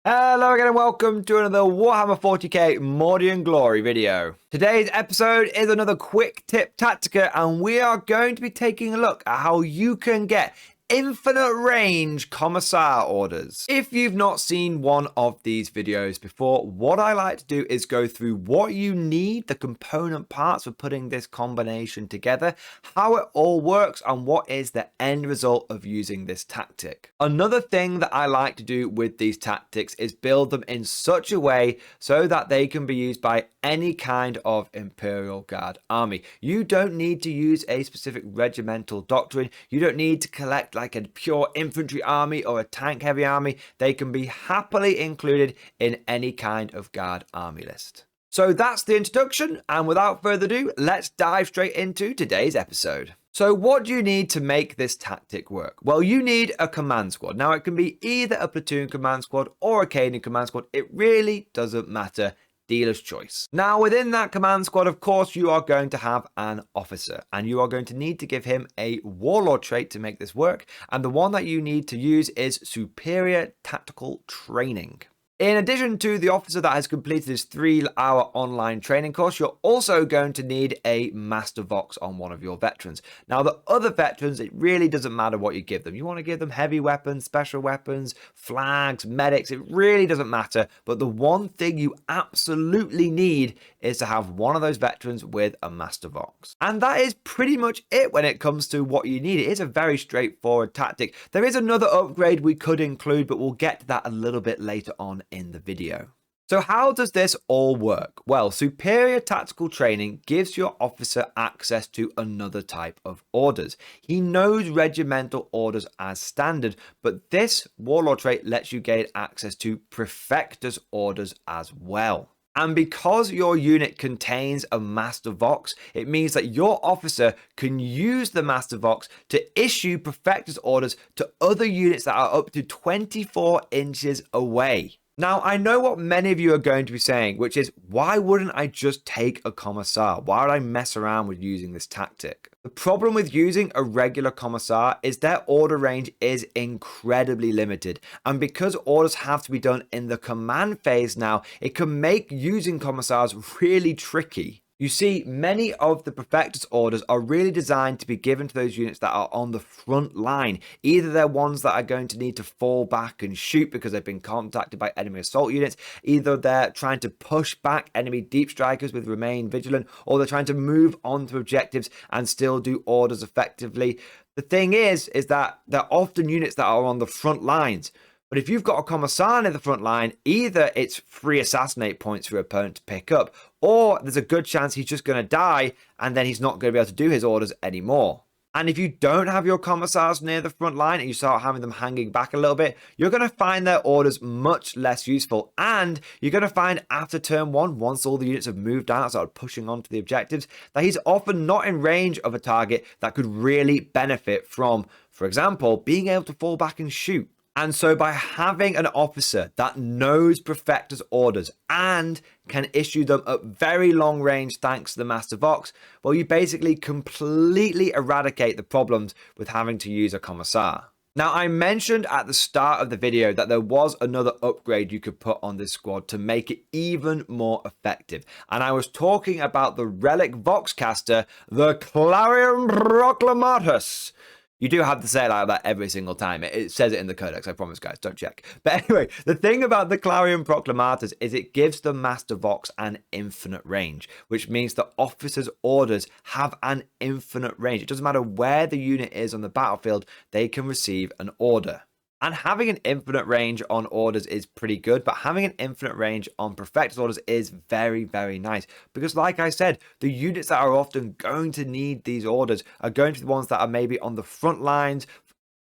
Hello again and welcome to another Warhammer 40k Mordian Glory video. Today's episode is another quick tip Tactica, and we are going to be taking a look at how you can get infinite range commissar orders. If you've not seen one of these videos before, what I like to do is go through what you need, the component parts for putting this combination together, how it all works, and what is the end result of using this tactic. Another thing that I like to do with these tactics is build them in such a way so that they can be used by any kind of Imperial Guard army. You don't need to use a specific regimental doctrine. You don't need to collect like a pure infantry army or a tank heavy army. They can be happily included in any kind of guard army list. So that's the introduction, and without further ado, let's dive straight into today's episode. So what do you need to make this tactic work? Well, you need a command squad. Now, it can be either a platoon command squad or a Canadian command squad. It really doesn't matter. Dealer's choice. Now, within that command squad, of course, you are going to have an officer, and you are going to need to give him a warlord trait to make this work. And the one that you need to use is superior tactical training. In addition to the officer that has completed his 3-hour online training course, you're also going to need a Master Vox on one of your veterans. Now, the other veterans, it really doesn't matter what you give them. You want to give them heavy weapons, special weapons, flags, medics, it really doesn't matter. But the one thing you absolutely need is to have one of those veterans with a Master Vox. And that is pretty much it when it comes to what you need. It is a very straightforward tactic. There is another upgrade we could include, but we'll get to that a little bit later on in the video. So how does this all work? Well, superior tactical training gives your officer access to another type of orders. He knows regimental orders as standard, but this warlord trait lets you gain access to Prefectus orders as well. And because your unit contains a Master Vox, it means that your officer can use the Master Vox to issue Prefectus orders to other units that are up to 24 inches away. Now, I know what many of you are going to be saying, which is, why wouldn't I just take a commissar? Why would I mess around with using this tactic? The problem with using a regular commissar is their order range is incredibly limited. And because orders have to be done in the command phase now, it can make using commissars really tricky. You see, many of the Prefectus orders are really designed to be given to those units that are on the front line. Either they're ones that are going to need to fall back and shoot because they've been contacted by enemy assault units, either they're trying to push back enemy deep strikers with remain vigilant, or they're trying to move on to objectives and still do orders effectively. The thing is that they're often units that are on the front lines. But if you've got a commissar in the front line, either it's free assassinate points for your opponent to pick up, or there's a good chance he's just going to die and then he's not going to be able to do his orders anymore. And if you don't have your commissars near the front line and you start having them hanging back a little bit, you're going to find their orders much less useful. And you're going to find after turn 1, once all the units have moved out and started pushing on to the objectives, that he's often not in range of a target that could really benefit from, for example, being able to fall back and shoot. And so by having an officer that knows Prefectus orders and can issue them at very long range thanks to the Master Vox, well, you basically completely eradicate the problems with having to use a commissar. Now, I mentioned at the start of the video that there was another upgrade you could put on this squad to make it even more effective. And I was talking about the relic Voxcaster, the Clarion Proclamatus. You do have to say it like that every single time. It says it in the codex, I promise, guys. Don't check. But anyway, the thing about the Clarion Proclamatus is it gives the Master Vox an infinite range, which means the officer's orders have an infinite range. It doesn't matter where the unit is on the battlefield, they can receive an order. And having an infinite range on orders is pretty good, but having an infinite range on Prefectus orders is very, very nice. Because like I said, the units that are often going to need these orders are going to be the ones that are maybe on the front lines,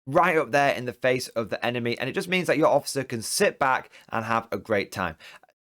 right up there in the face of the enemy. And it just means that your officer can sit back and have a great time.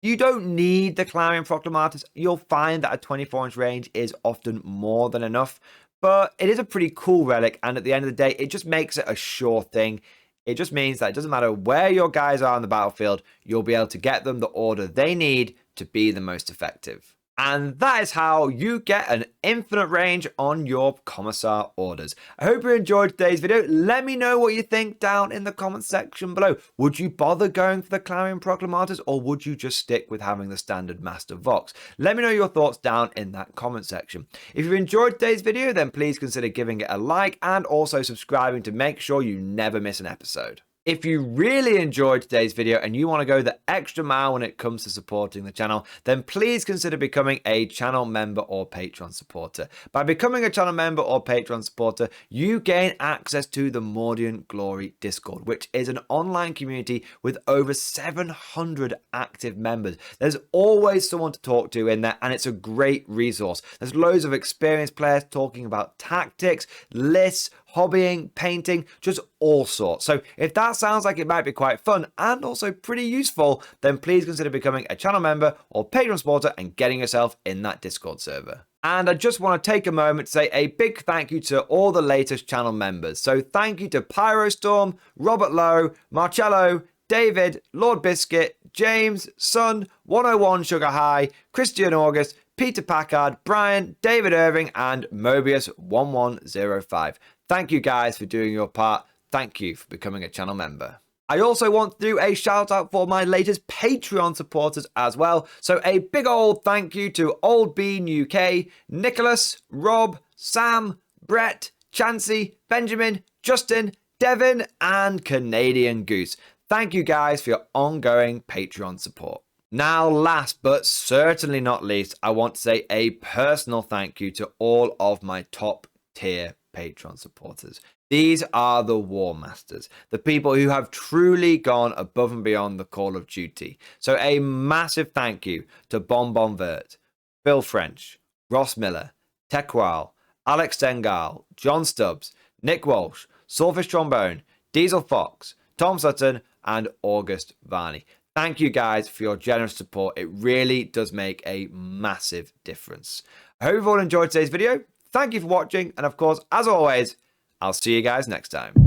You don't need the Clarion Proclamatus. You'll find that a 24-inch range is often more than enough. But it is a pretty cool relic, and at the end of the day, it just makes it a sure thing. It just means that it doesn't matter where your guys are on the battlefield, you'll be able to get them the order they need to be the most effective. And that is how you get an infinite range on your Commissar orders. I hope you enjoyed today's video. Let me know what you think down in the comment section below. Would you bother going for the Clarion Proclamators, or would you just stick with having the standard Master Vox? Let me know your thoughts down in that comment section. If you enjoyed today's video, then please consider giving it a like and also subscribing to make sure you never miss an episode. If you really enjoyed today's video and you want to go the extra mile when it comes to supporting the channel, then please consider becoming a channel member or Patreon supporter. By becoming a channel member or Patreon supporter, you gain access to the Mordian Glory Discord, which is an online community with over 700 active members. There's always someone to talk to in there, and it's a great resource. There's loads of experienced players talking about tactics, lists, hobbying, painting, just all sorts. So if that sounds like it might be quite fun and also pretty useful, then please consider becoming a channel member or Patreon supporter and getting yourself in that Discord server. And I just want to take a moment to say a big thank you to all the latest channel members. So thank you to Pyrostorm, Robert Lowe, Marcello, David, Lord Biscuit, James, Sun, 101 Sugar High, Christian August, Peter Packard, Brian, David Irving, and Mobius1105. Thank you guys for doing your part. Thank you for becoming a channel member. I also want to do a shout out for my latest Patreon supporters as well. So a big old thank you to Old Bean UK, Nicholas, Rob, Sam, Brett, Chansey, Benjamin, Justin, Devin, and Canadian Goose. Thank you guys for your ongoing Patreon support. Now, last but certainly not least, I want to say a personal thank you to all of my top tier Patreon supporters. These are the War Masters, the people who have truly gone above and beyond the call of duty. So a massive thank you to Bon Vert, Phil French, Ross Miller, Tekwal, Alex Dengal, John Stubbs, Nick Walsh, Swordfish Trombone, Diesel Fox, Tom Sutton, and August Varney. Thank you guys for your generous support. It really does make a massive difference. I hope you've all enjoyed today's video. Thank you for watching, and of course, as always, I'll see you guys next time.